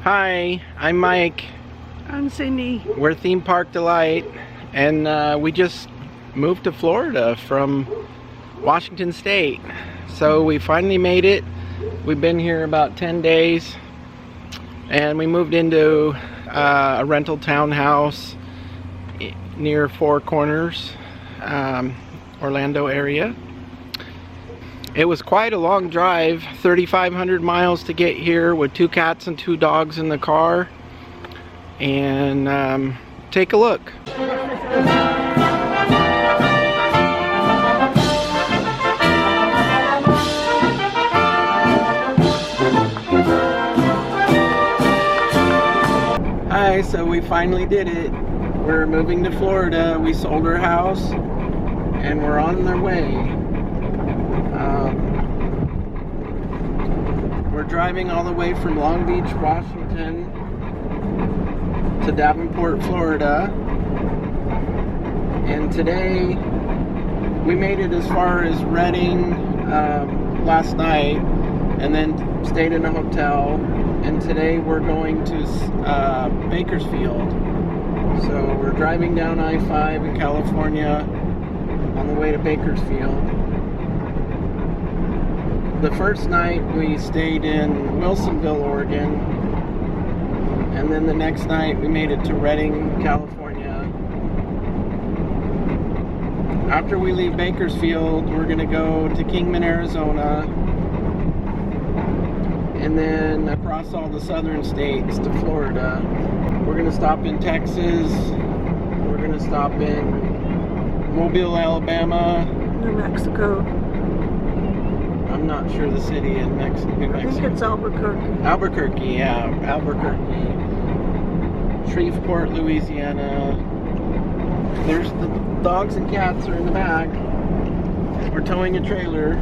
Hi, I'm Mike. I'm Cindy. We're Theme Park Delight, and we just moved to Florida from Washington State. So we finally made it. We've been here about 10 days, and we moved into a rental townhouse near Four Corners, Orlando area. It was quite a long drive, 3,500 miles to get here with 2 cats and 2 dogs in the car. And take a look. Hi, so we finally did it. We're moving to Florida. We sold our house and we're on our way. We're driving all the way from Long Beach, Washington to Davenport, Florida. And today we made it as far as Redding last night and then stayed in a hotel. And today we're going to Bakersfield. So we're driving down I-5 in California on the way to Bakersfield. The first night we stayed in Wilsonville, Oregon, and then the next night we made it to Redding, California. After we leave Bakersfield, we're going to go to Kingman, Arizona, and then across all the southern states to Florida. We're going to stop in Texas, we're going to stop in Mobile, Alabama, New Mexico. I'm not sure the city in New Mexico. I think it's Albuquerque. Albuquerque, yeah, Albuquerque. Shreveport, Louisiana. There's the dogs and cats are in the back. We're towing a trailer.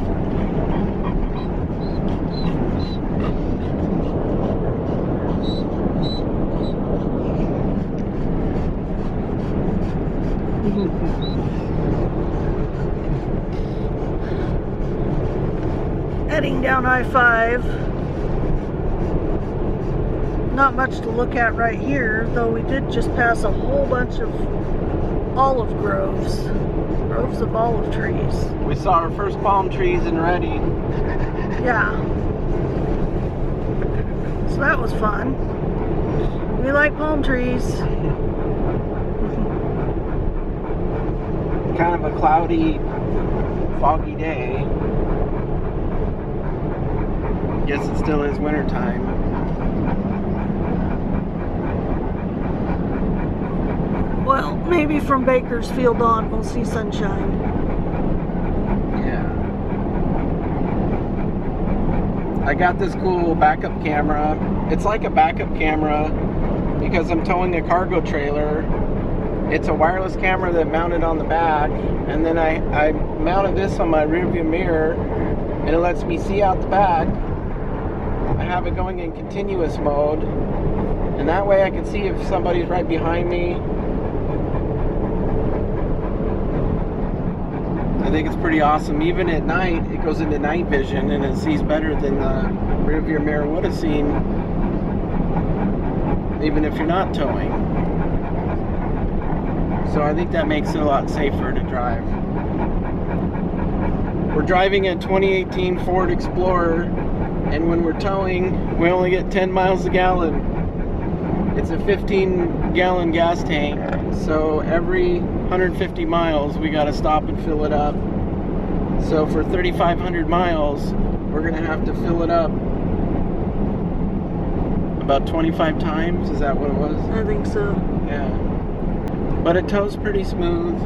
Heading down I-5. Not much to look at right here, though we did just pass a whole bunch of olive groves. Groves of olive trees. We saw our first palm trees in Redding. Yeah. So that was fun. We like palm trees. Kind of a cloudy, foggy day. Guess it still is winter time. Well, maybe from Bakersfield on we'll see sunshine. Yeah. I got this cool backup camera. It's like a backup camera because I'm towing a cargo trailer. It's a wireless camera that mounted on the back, and then I mounted this on my rearview mirror, and it lets me see out the back. I have it going in continuous mode, and that way I can see if somebody's right behind me. I think it's pretty awesome. Even at night, it goes into night vision and it sees better than the rearview mirror would have seen, even if you're not towing. So I think that makes it a lot safer to drive. We're driving a 2018 Ford Explorer, and when we're towing, we only get 10 miles a gallon. It's a 15-gallon gas tank, so every 150 miles we got to stop and fill it up. So for 3,500 miles, we're going to have to fill it up about 25 times. Is that what it was? I think so. Yeah. But it tows pretty smooth.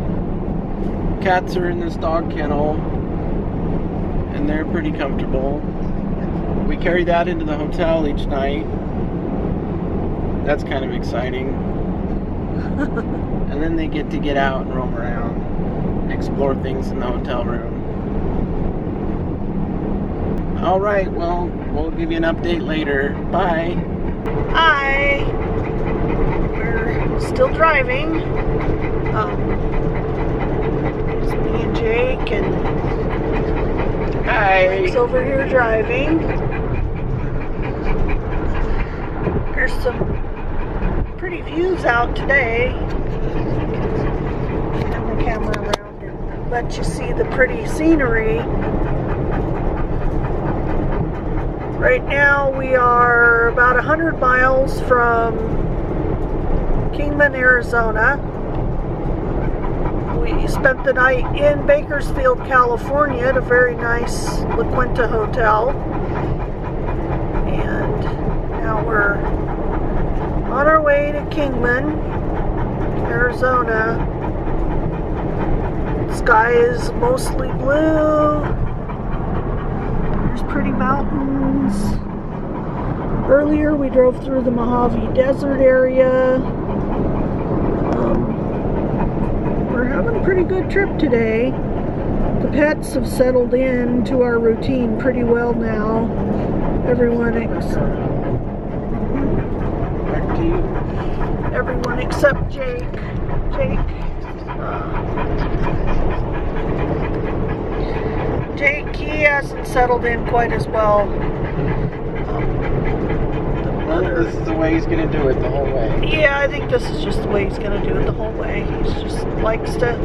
Cats are in this dog kennel, and they're pretty comfortable. We carry that into the hotel each night. That's kind of exciting. And then they get out and roam around, explore things in the hotel room. All right, well, we'll give you an update later. Bye. Hi. We're still driving. It's me and Jake and Hi. Mike's over here driving. There's some pretty views out today. Turn the camera around and let you see the pretty scenery. Right now we are about 100 miles from Kingman, Arizona. We spent the night in Bakersfield, California at a very nice Quinta hotel. And now we're on our way to Kingman, Arizona. The sky is mostly blue. There's pretty mountains. Earlier we drove through the Mojave Desert area. We're having a pretty good trip today. The pets have settled in to our routine pretty well now. Everyone except Jake. Jake, he hasn't settled in quite as well. This is the way he's going to do it the whole way. Yeah, I think this is just the way he's going to do it the whole way. He just likes to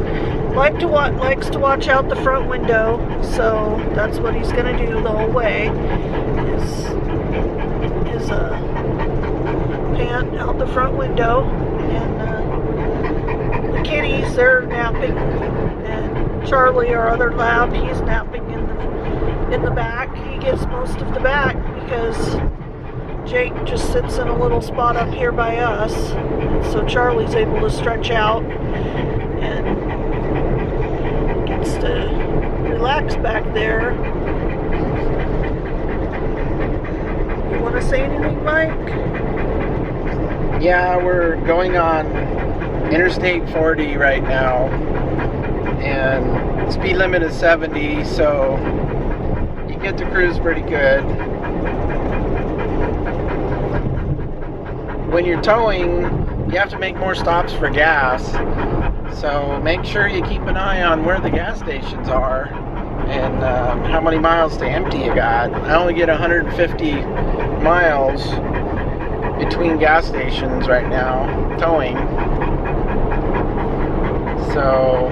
watch out the front window, so that's what he's going to do the whole way. Is pant out the front window, and the kitties, they're napping, and Charlie, our other lab, he's napping in the back. He gets most of the back because Jake just sits in a little spot up here by us, so Charlie's able to stretch out and gets to relax back there. You want to say anything, Mike? Yeah, we're going on Interstate 40 right now, and speed limit is 70, so you get to cruise pretty good. When you're towing, you have to make more stops for gas, so make sure you keep an eye on where the gas stations are and how many miles to empty you got. I only get 150 miles between gas stations right now towing, so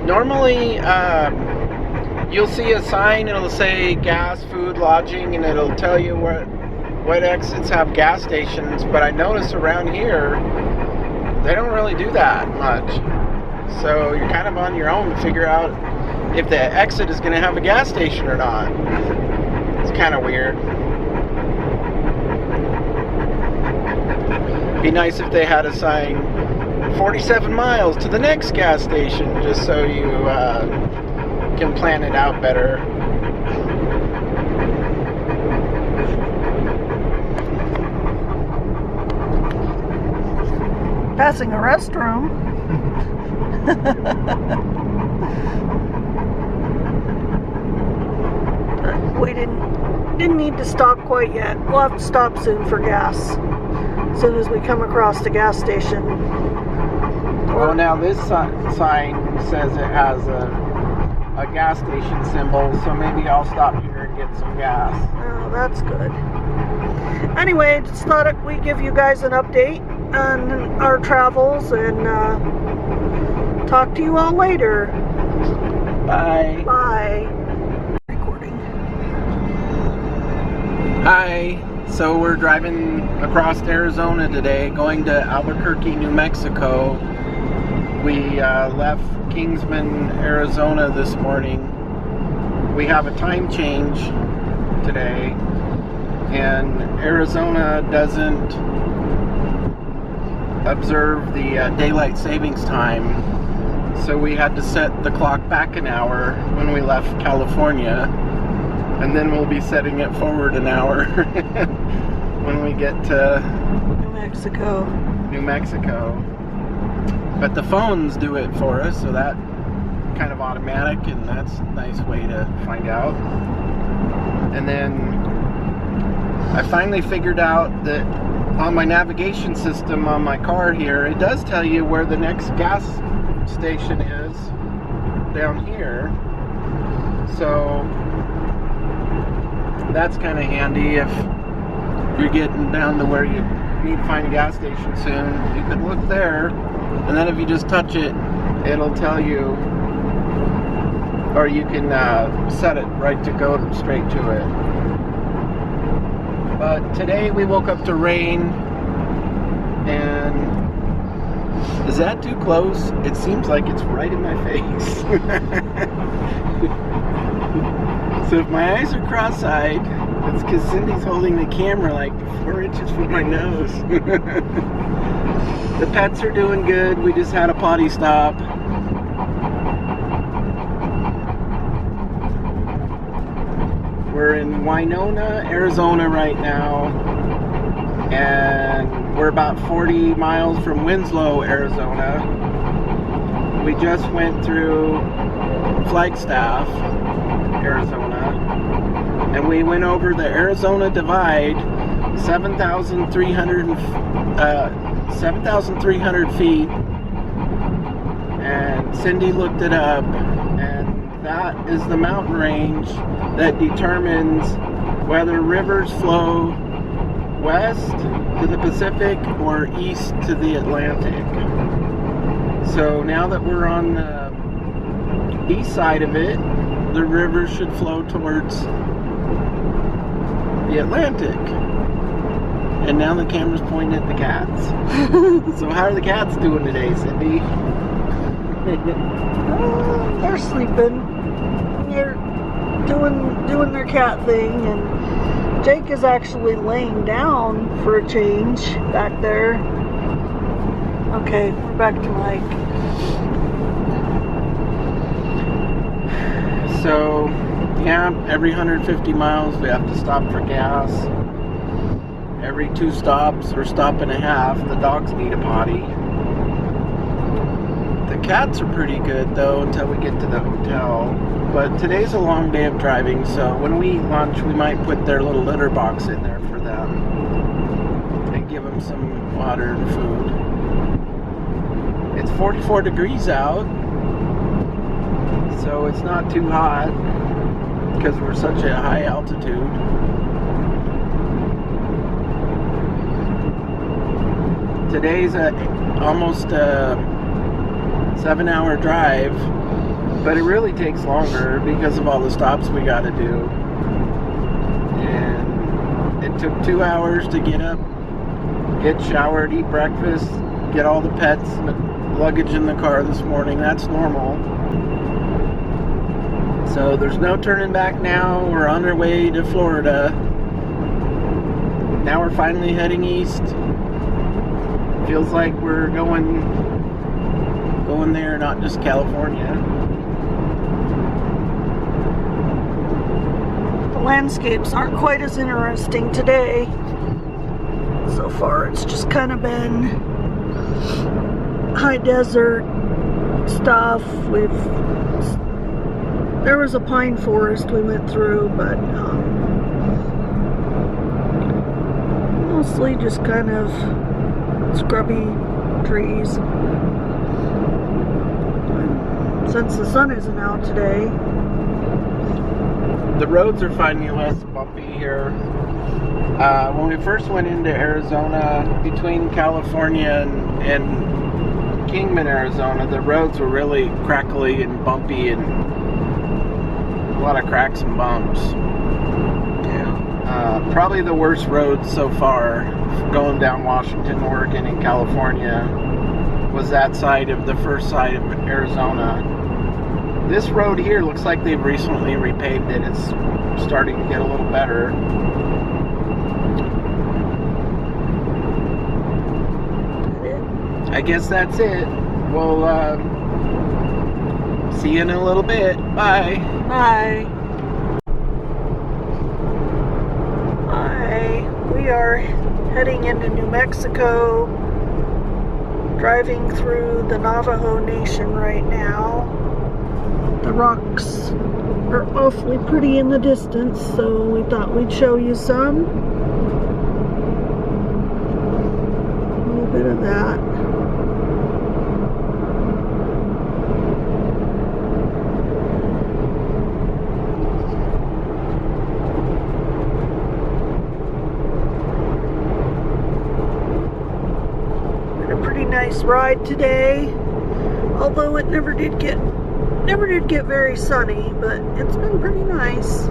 normally you'll see a sign, it'll say gas, food, lodging, and it'll tell you what exits have gas stations, but I notice around here they don't really do that much, so you're kind of on your own to figure out if the exit is going to have a gas station or not. It's kind of weird. Be nice if they had a sign 47 miles to the next gas station, just so you can plan it out better. Passing a restroom. We didn't need to stop quite yet. We'll have to stop soon for gas. As soon as we come across the gas station. Well, now this sign says it has a gas station symbol, so maybe I'll stop here and get some gas. Oh, that's good. Anyway, just thought we'd give you guys an update on our travels, and talk to you all later. Bye. Bye. Recording. Hi. So we're driving across Arizona today, going to Albuquerque, New Mexico. We left Kingman, Arizona this morning. We have a time change today, and Arizona doesn't observe the daylight savings time, so we had to set the clock back an hour when we left California, and then we'll be setting it forward an hour when we get to New Mexico. But the phones do it for us, so that kind of automatic, and that's a nice way to find out. And then I finally figured out that on my navigation system on my car here, it does tell you where the next gas station is down here. So that's kind of handy if you're getting down to where you need to find a gas station soon. You could look there, and then if you just touch it, it'll tell you, or you can set it right to go straight to it. But today we woke up to rain, and is that too close? It seems like it's right in my face. So if my eyes are cross-eyed, it's because Cindy's holding the camera like 4 inches from my nose. The pets are doing good. We just had a potty stop. We're in Wynonna, Arizona right now, and we're about 40 miles from Winslow, Arizona. We just went through Flagstaff, Arizona, and we went over the Arizona Divide, 7,300 feet, and Cindy looked it up, and that is the mountain range that determines whether rivers flow west to the Pacific or east to the Atlantic. So now that we're on the east side of it, the river should flow towards the Atlantic. And now the camera's pointing at the cats. So how are the cats doing today, Cindy? They're sleeping. They're doing their cat thing, and Jake is actually laying down for a change back there. Okay, we're back to Mike. So, yeah, every 150 miles we have to stop for gas. Every 2 stops or stop and a half, the dogs need a potty. The cats are pretty good though until we get to the hotel. But today's a long day of driving, so when we eat lunch, we might put their little litter box in there for them and give them some water and food. It's 44 degrees out, so it's not too hot because we're such a high altitude. Today's almost a 7-hour drive, but it really takes longer because of all the stops we got to do. And it took 2 hours to get up, get showered, eat breakfast, get all the pets and the luggage in the car this morning. That's normal. So there's no turning back now. We're on our way to Florida. Now we're finally heading east. Feels like we're going there, not just California. The landscapes aren't quite as interesting today. So far it's just kind of been high desert stuff. There was a pine forest we went through, but mostly just kind of scrubby trees. Since the sun isn't out today. The roads are finally less bumpy here. When we first went into Arizona, between California and Kingman, Arizona, the roads were really crackly and bumpy and a lot of cracks and bumps. Yeah. Probably the worst roads so far, going down Washington, Oregon, and California, was that side of the first side of Arizona. This road here looks like they've recently repaved it. It's starting to get a little better. I guess that's it. We'll see you in a little bit. Bye. Bye. Hi. We are heading into New Mexico, driving through the Navajo Nation right now. The rocks are awfully pretty in the distance, so we thought we'd show you some. A little bit of that. nice ride today. Although it never did get very sunny, but it's been pretty nice.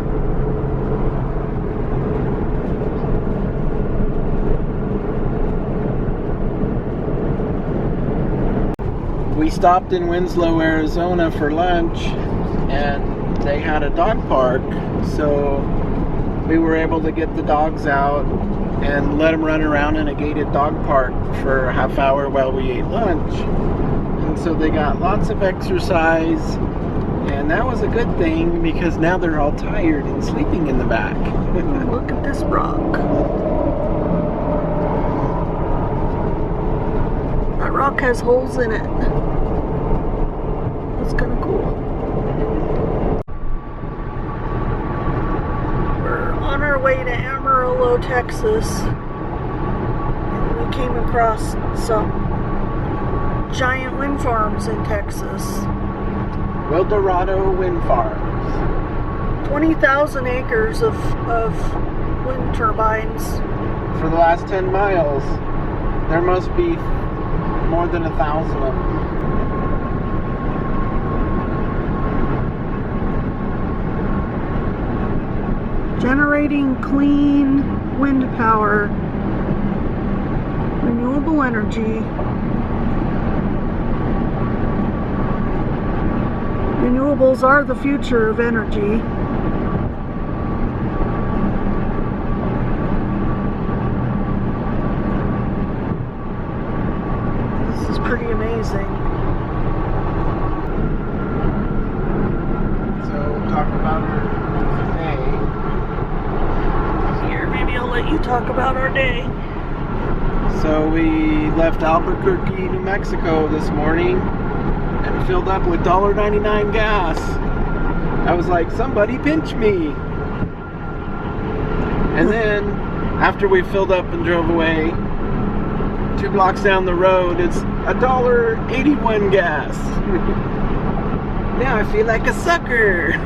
We stopped in Winslow, Arizona for lunch, and they had a dog park, so we were able to get the dogs out and let them run around in a gated dog park for a half hour while we ate lunch. And so they got lots of exercise, and that was a good thing because now they're all tired and sleeping in the back. Look at this rock. That rock has holes in it. That's kind of cool. We're on our way to Amarillo, Texas. And we came across some giant wind farms in Texas. Eldorado Wind Farms. 20,000 acres of wind turbines. For the last 10 miles, there must be more than 1,000 of them. Generating clean wind power, renewable energy. Renewables are the future of energy. This is pretty amazing. So we'll talk about our day. Here, maybe I'll let you talk about our day. So we left Albuquerque, New Mexico this morning and filled up with $1.99 gas. I was like, somebody pinch me. And then after we filled up and drove away, 2 blocks down the road, it's $1.81 gas. Now I feel like a sucker.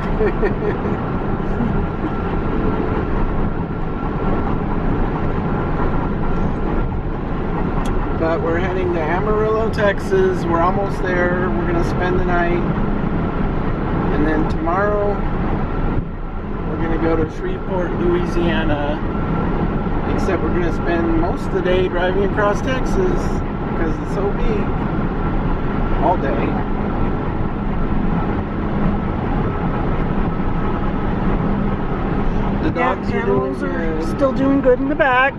But we're heading to Amarillo, Texas. We're almost there. We're gonna spend the night. And then tomorrow, we're gonna go to Shreveport, Louisiana. Except we're gonna spend most of the day driving across Texas because it's so big. All day. The dogs animals are still doing good in the back.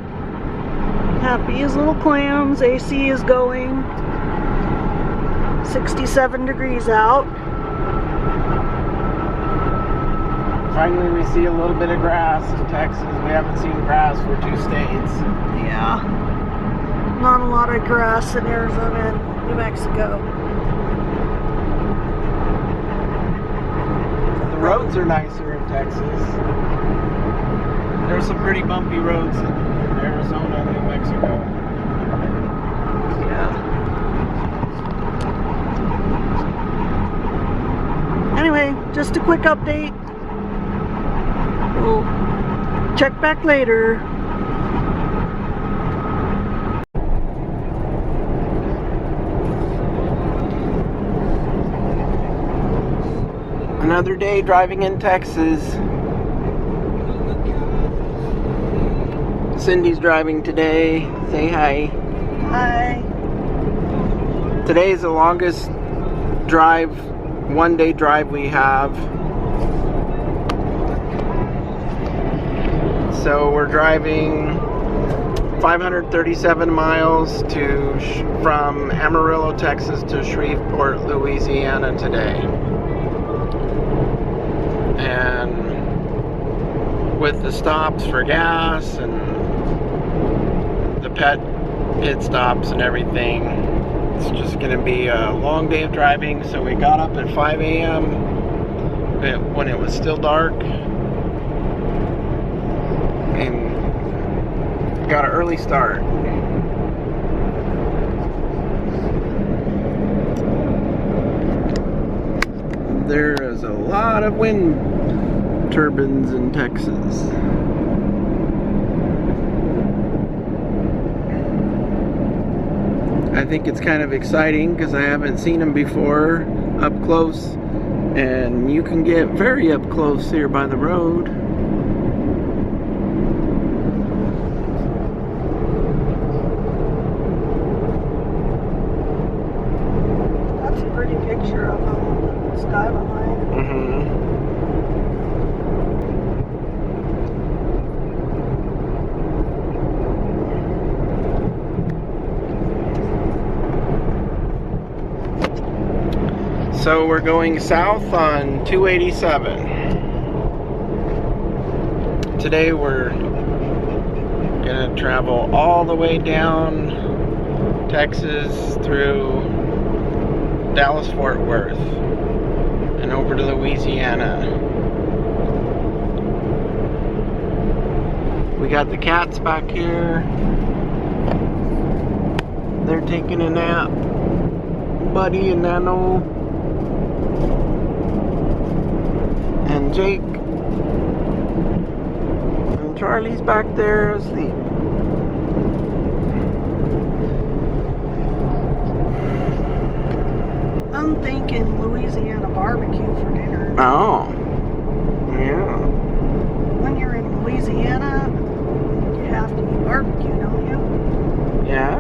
Happy as little clams. AC is going. 67 degrees out. Finally, we see a little bit of grass in Texas. We haven't seen grass for 2 states. Yeah. Not a lot of grass in Arizona and New Mexico. The roads are nicer in Texas. There's some pretty bumpy roads in Arizona and New Mexico. Yeah. Anyway, just a quick update. We'll check back later. Another day driving in Texas. Cindy's driving today. Say hi. Hi. Today is the longest drive, one-day drive we have. So we're driving 537 miles from Amarillo, Texas to Shreveport, Louisiana today. And with the stops for gas and the pit stops and everything, it's just going to be a long day of driving. So we got up at 5 a.m. when it was still dark and got an early start. There is a lot of wind turbines in Texas. I think it's kind of exciting because I haven't seen them before up close, and you can get very up close here by the road. That's a pretty picture of the sky behind. So we're going south on 287. Today we're gonna travel all the way down Texas through Dallas Fort Worth and over to Louisiana. We got the cats back here. They're taking a nap. Buddy and Nano and Jake, and Charlie's back there asleep. I'm thinking Louisiana barbecue for dinner. Oh, yeah. When you're in Louisiana, you have to eat barbecue, don't you? Yeah.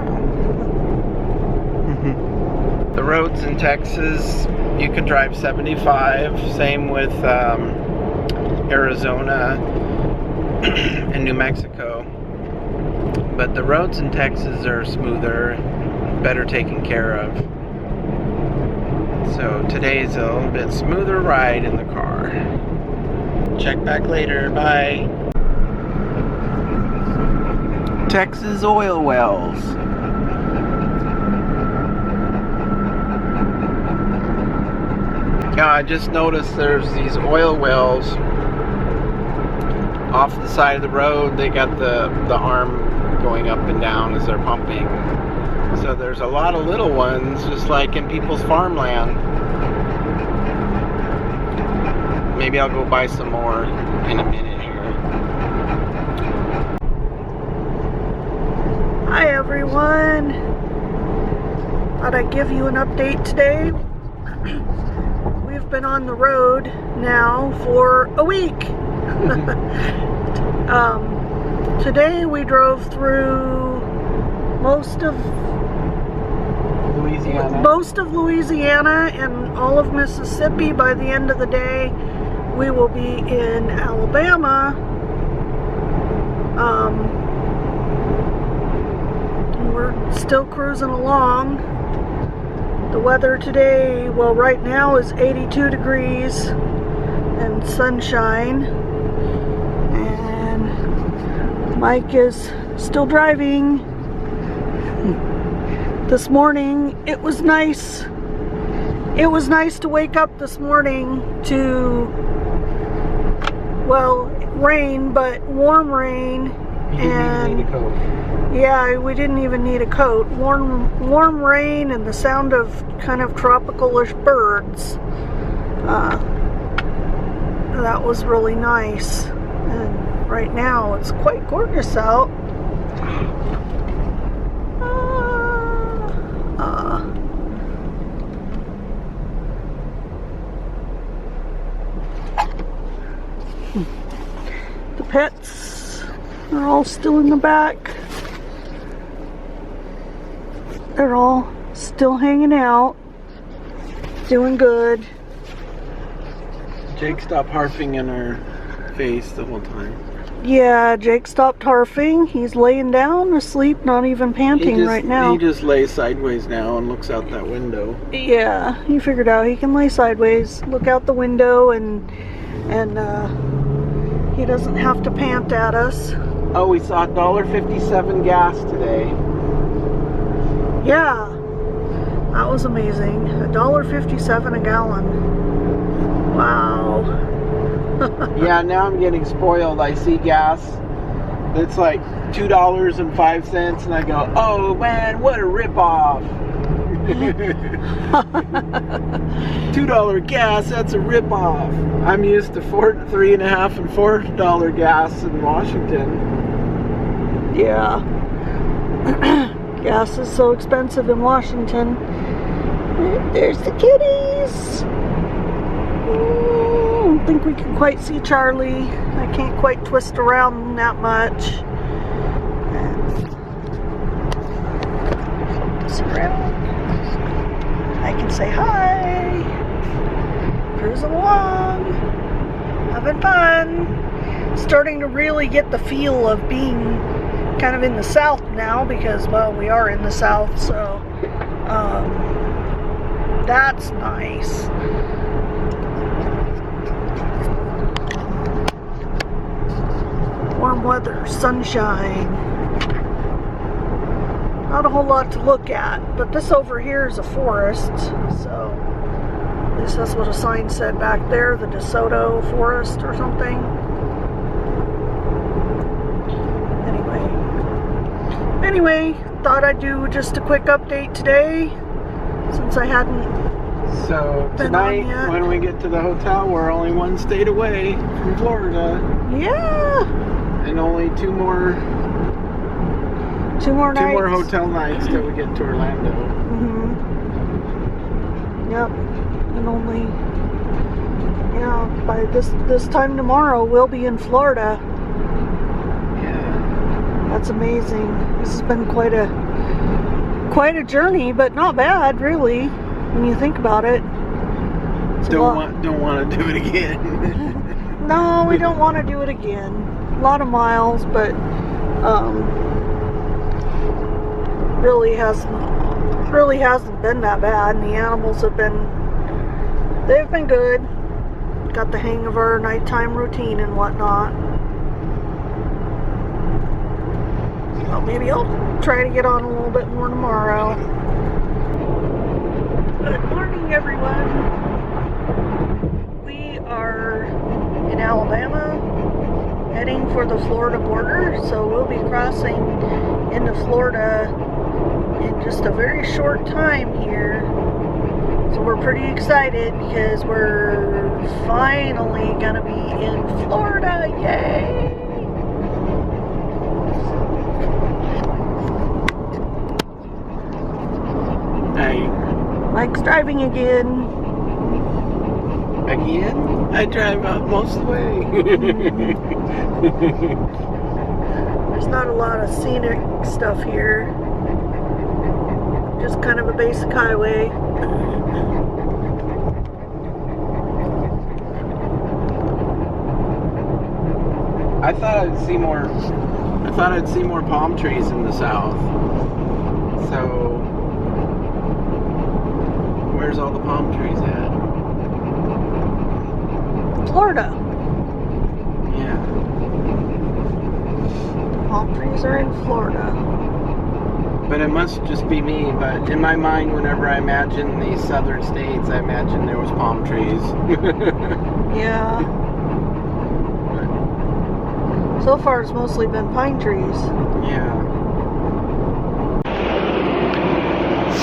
The roads in Texas, you can drive 75. Same with Arizona and New Mexico. But the roads in Texas are smoother, better taken care of. So today's a little bit smoother ride in the car. Check back later. Bye. Texas oil wells. Yeah, I just noticed there's these oil wells off the side of the road. They got the arm going up and down as they're pumping. So there's a lot of little ones, just like in people's farmland. Maybe I'll go buy some more in a minute here. Hi everyone. Thought I'd give you an update today. We've been on the road now for a week. Today we drove through most of Louisiana and all of Mississippi. By the end of the day, we will be in Alabama. We're still cruising along. The weather today, well, right now is 82 degrees and sunshine. And Mike is still driving. This morning, it was nice. It was nice to wake up this morning to, well, rain, but warm rain. You didn't even need a coat. Yeah, we didn't even need a coat. Warm rain and the sound of kind of tropical-ish birds. That was really nice. And right now it's quite gorgeous out. The pets are all still in the back. They're all still hanging out, doing good. Jake stopped harping in our face the whole time. Yeah, Jake stopped harping. He's laying down asleep, not even panting right now. He just lays sideways now and looks out that window. Yeah, he figured out he can lay sideways, look out the window, and he doesn't have to pant at us. Oh, we saw $1.57 gas today. Yeah, that was amazing. $1.57 a gallon. Wow. Yeah, now I'm getting spoiled. I see gas that's like $2.05 and I go, oh man, what a ripoff. $2 gas, that's a ripoff. I'm used to $3.50 and $4 gas in Washington. Yeah. Gas is so expensive in Washington. There's the kitties. I don't think we can quite see Charlie. I can't quite twist around that much. This around. I can say hi. Cruising along. Having fun. Starting to really get the feel of being kind of in the South now because, well, we are in the South, so that's nice. Warm weather, sunshine. Not a whole lot to look at, but this over here is a forest, so at least that's what a sign said back there, the DeSoto Forest or something. Anyway, thought I'd do just a quick update today since I hadn't. So tonight, when we get to the hotel, we're only one state away from Florida. Yeah. And only two more nights. Two more hotel nights till we get to Orlando. Yep. And only, yeah, by this time tomorrow we'll be in Florida. That's amazing. This has been quite a journey, but not bad, really, when you think about it. Don't want to do it again. No, we don't want to do it again. A lot of miles, but really hasn't been that bad. And the animals they've been good. Got the hang of our nighttime routine and whatnot. Well, maybe I'll try to get on a little bit more tomorrow. Good morning, everyone. We are in Alabama, heading for the Florida border, so we'll be crossing into Florida in just a very short time here. So we're pretty excited because we're finally gonna be in Florida. Yay! Mike's driving again. Again? I drive most of the way. There's not a lot of scenic stuff here. Just kind of a basic highway. I thought I'd see more palm trees in the south. So where's all the palm trees at? Florida. Yeah. Palm trees are in Florida. But it must just be me, but in my mind, whenever I imagine these southern states, I imagine there was palm trees. Yeah. So far it's mostly been pine trees. Yeah.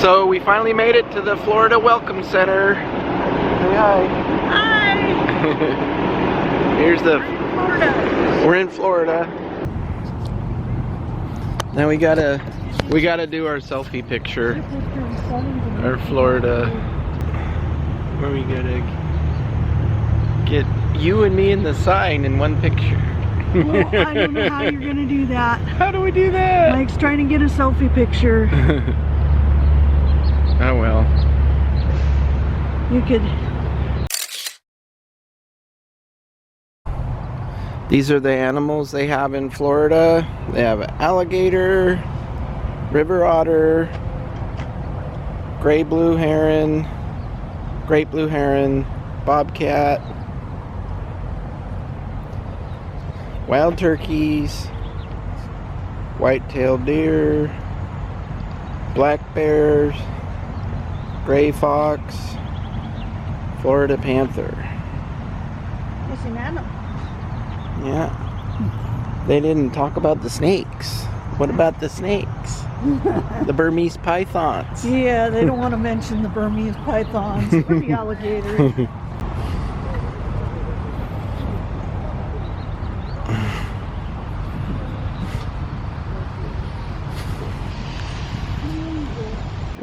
So we finally made it to the Florida Welcome Center. Say hi. Hi! Here's Florida. We're in Florida. Now we gotta do our selfie picture. Our Florida. Where we gotta get you and me in the sign in one picture. Well, I don't know how you're gonna do that. How do we do that? Mike's trying to get a selfie picture. Oh well. You could. These are the animals they have in Florida. They have alligator, river otter, great blue heron, bobcat, wild turkeys, white-tailed deer, black bears, gray fox, Florida panther. It's an animal. Yeah. They didn't talk about the snakes. What about the snakes? The Burmese pythons. Yeah, they don't want to mention the Burmese pythons or the alligators.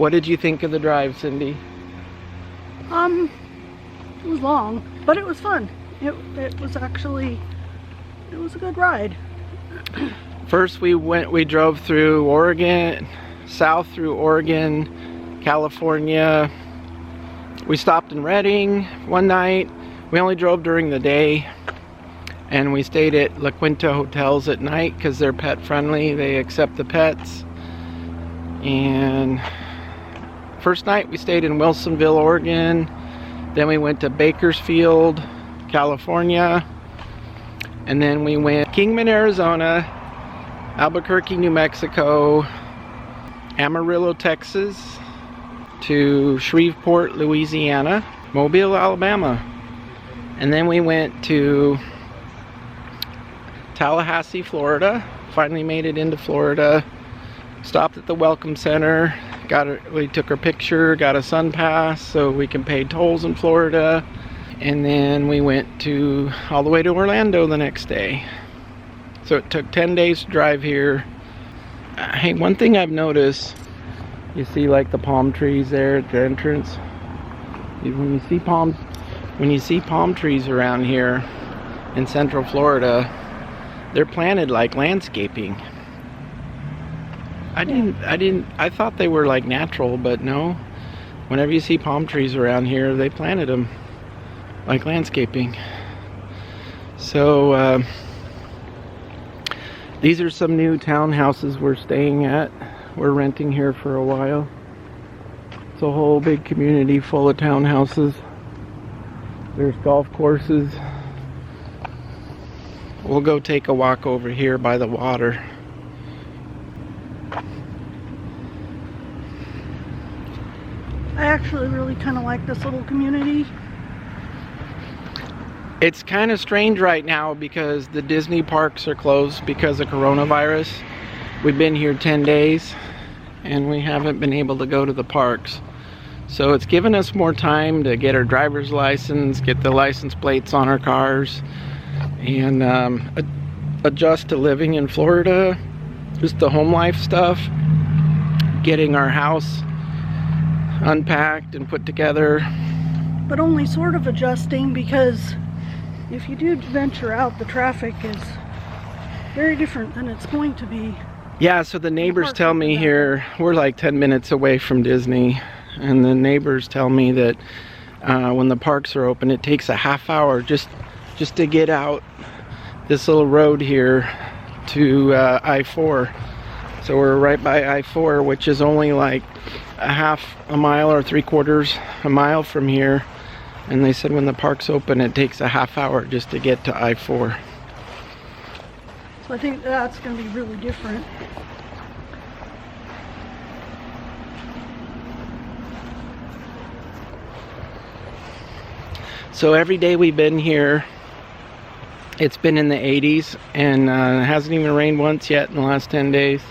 What did you think of the drive, Cindy? It was long, but it was fun. It was actually, it was a good ride. First we drove through Oregon, south through Oregon, California. We stopped in Redding one night. We only drove during the day, and we stayed at La Quinta hotels at night because they're pet friendly. They accept the pets. And first night we stayed in Wilsonville, Oregon. Then we went to Bakersfield, California. And then we went to Kingman, Arizona, Albuquerque, New Mexico, Amarillo, Texas, to Shreveport, Louisiana, Mobile, Alabama. And then we went to Tallahassee, Florida. Finally made it into Florida. Stopped at the Welcome Center. We took our picture, got a sun pass so we can pay tolls in Florida. And then we went all the way to Orlando the next day. So it took 10 days to drive here. Hey, one thing I've noticed, you see like the palm trees there at the entrance. When you see palm trees around here in Central Florida, they're planted like landscaping. I thought they were like natural, but no. Whenever you see palm trees around here, they planted them like landscaping. So these are some new townhouses we're staying at. We're renting here for a while. It's a whole big community full of townhouses. There's golf courses. We'll go take a walk over here by the water. I actually really kind of like this little community. It's kind of strange right now because the Disney parks are closed because of coronavirus. We've been here 10 days and we haven't been able to go to the parks. So it's given us more time to get our driver's license, get the license plates on our cars, and adjust to living in Florida. Just the home life stuff. Getting our house unpacked and put together. But only sort of adjusting, because if you do venture out, the traffic is very different than it's going to be. Yeah, so the neighbors tell me here, we're like 10 minutes away from Disney, and the neighbors tell me that when the parks are open, it takes a half hour just to get out this little road here to I-4. So we're right by I-4, which is only like a mile or 3/4 a mile from here. And they said when the park's open, it takes a half hour just to get to I-4. So I think that's going to be really different. So every day we've been here, it's been in the 80s, and it hasn't even rained once yet in the last 10 days.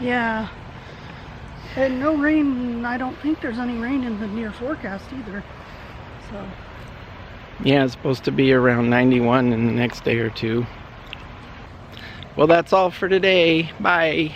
Yeah. And no rain. I don't think there's any rain in the near forecast either. So. Yeah, it's supposed to be around 91 in the next day or two. Well, that's all for today. Bye.